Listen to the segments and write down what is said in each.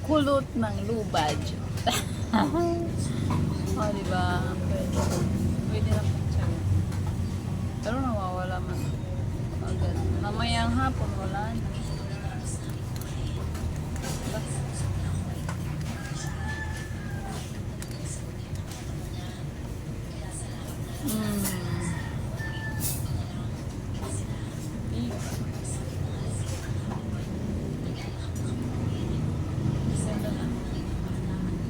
Kulot ng lubad. Oh, diba? Pwede. Pwede na po siya. Pero nawawala man. Agad. Mamayang hapon, wala na. Diba?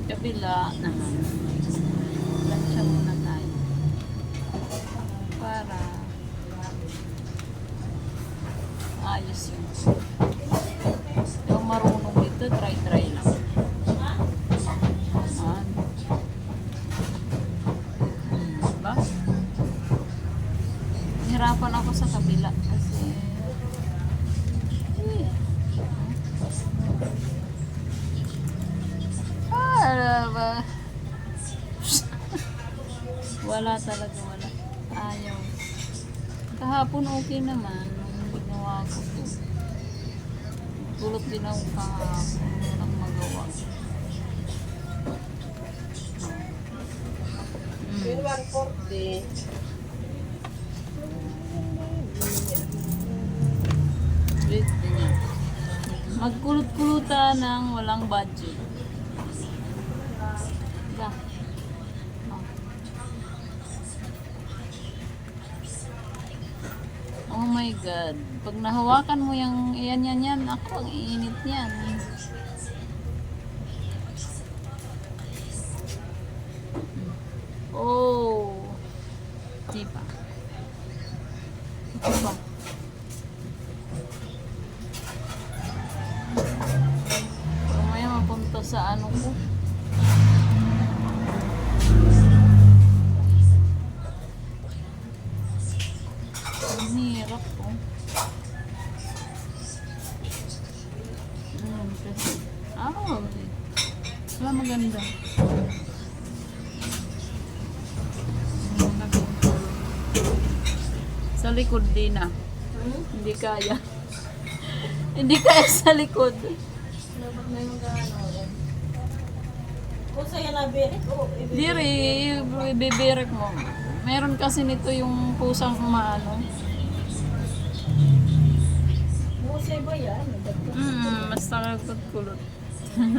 Kabila naman. Lansya muna tayo. Para ayos yun. Yung marunong dito, try lang. Ayan. Diba? Hirapan ako sa kabila kasi wala talaga, wala. Ayaw. Kahapon okay naman nung ginawa ko to. Tulot din ako kahapon. Walang magawa. Wait, ganyan. Magkulot-kulutan ng walang budget. Da. Oh my God. Pag nahawakan mo yung yan. Ako, ang iinit niyan. Oh. Di pa. Ito pa. Mamaya mapunta sa ano ko. Ang hirap po. Wala maganda. Sa likod din na. Hindi kaya. Hindi kaya sa likod. Kung sa'yo na birik, Diri, ibibirik mo. Meron kasi nito yung pusang maano. Musay ba yan? Basta kulot-kulot.